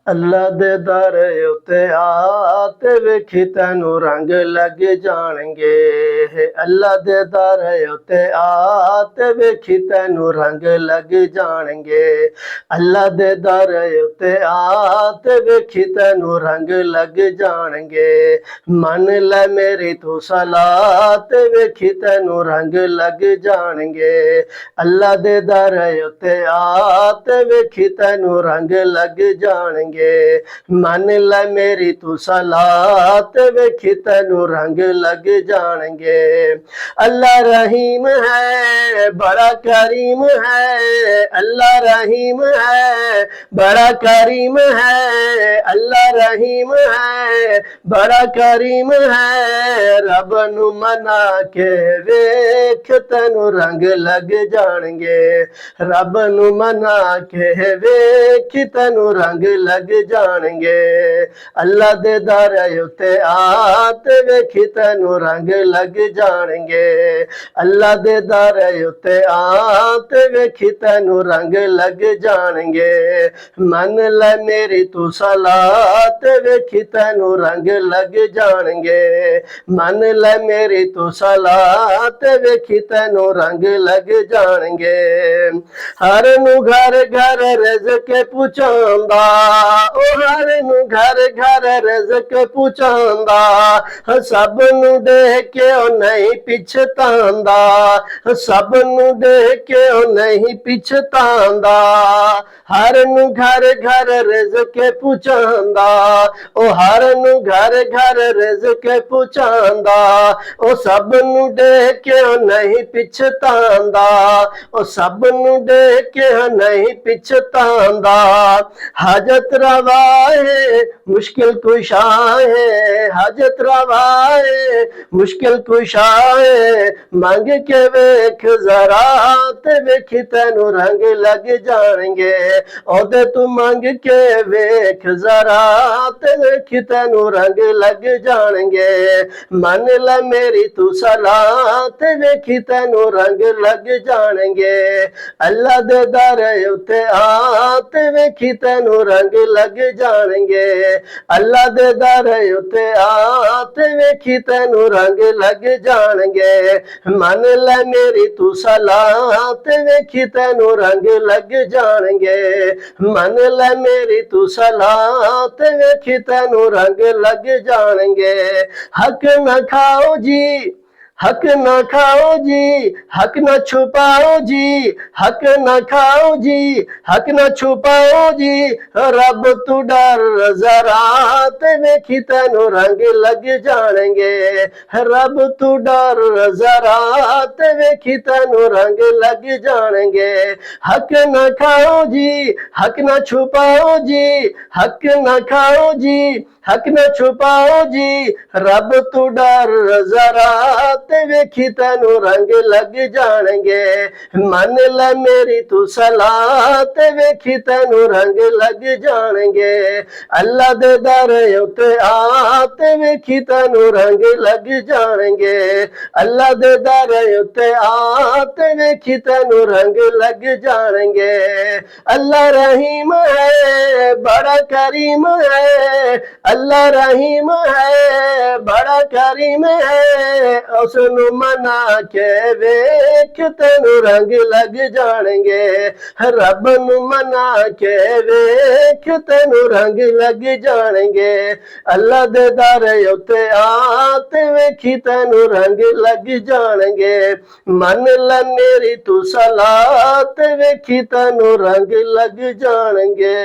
अल्लाह दे दर उत्ते आ ते वेखी तैनू रंग लग जाणगे। अल्लाह दे दर उत्ते आ ते वेखी तैनू रंग लग जाणगे। अल्लाह दे दर उत्ते आ ते वेखी तैनू रंग लग जाणगे। मन लै मेरी तू सलाह ते वेखी तैनू रंग लग जाणगे। अल्लाह दे दर उत्ते आ ते वेखी तैनू रंग लग जाणगे। मन लै मेरी तू सलाह ते वेखी तैनू रंग लग जाणगे। अल्लाह रहीम है बड़ा करीम है। अल्लाह रहीम है बड़ा करीम है। अल्लाह रहीम है बड़ा करीम है। रब नू मना के वेख तैनू रंग लग जाणगे। रब नू मना के वेख तैनू रंग लग जाणगे। अल्लाह दे दर उत्ते आ ते वेखी तैनू रंग लग जाणगे। अल्लाह दे दर उत्ते आ ते वेखी तैनू रंग लग जाणगे। मन लै मेरी तू सलाह ते वेखी तैनू रंग लग जाणगे। मन लै मेरी तू सलाह ते वेखी तैनू रंग लग जाणगे। हर नू घर घर रिज़्क़ पुछांदा। ओ हर नू घर घर रिज़्क़ पुछांदा। सब नू दे के ओ नहीं पिछतांदा। सब नू दे के ओ नहीं पिछतांदा। हर नू घर घर रिज़्क़ पुछांदा। ओ हर नू घर घर रिज़्क़ पुछांदा। ओ सब नू दे के ओ नहीं पिछतांदा। ओ सब नू दे के ओ नहीं पिछतांदा। हाजत रवा है मुश्किल कुशा है। हाजत रवा है मुश्किल कुशा है। मांग के वेख जरा ते वेखी तैनू रंग लग जाणगे। ओदे तू मांग के वेख जरा ते वेखी तैनू रंग लग जाणगे। मन लै मेरी तू सलाह ते वेखी तैनू रंग लग जाणगे। अल्लाह दे दर उत्ते आ ते वेखी तैनू रंग लग जाणगे। अल्लाह दे दर उत्ते आ ते वेखी तैनू रंग लग जाणगे। मन लै मेरी तू सलाह ते वेखी तैनू रंग लग जाणगे। मन लै मेरी तू सलाह ते वेखी तैनू रंग लग जाणगे। हक न खाओ जी हक न खाओ जी हक न छुपाओ जी। हक न खाओ जी हक न छुपाओ जी। रब तू डर जरा ते वेखी तैनू रंग लग जाणगे। रब तू डर जरा ते वेखी तैनू रंग लग जाणगे। हक न खाओ जी हक न छुपाओ जी। हक न खाओ जी हक न छुपाओ जी। रब तू डर जरा ते वेखी तैनू रंग लग जाणगे। मन लै मेरी तू सलाह ते वेखी तैनू रंग लग जाणगे। अल्लाह दे दर उत्ते आ ते वेखी तैनू रंग लग जाणगे। अल्लाह दे दर उत्ते आ ते वेखी तैनू रंग लग जाणगे। अल्लाह रहीम है बड़ा करीम है। अल्लाह रहीम है बड़ा करीम है। उसनू मना के वेख तैनू रंग लग जाणगे। रब नू मना के वेख तैनू रंग लग जाणगे। अल्लाह दे दर उत्ते आ ते वेखी तैनू रंग लग जाणगे। मन लै मेरी तू सलाह ते वेखी तैनू रंग लग जाणगे।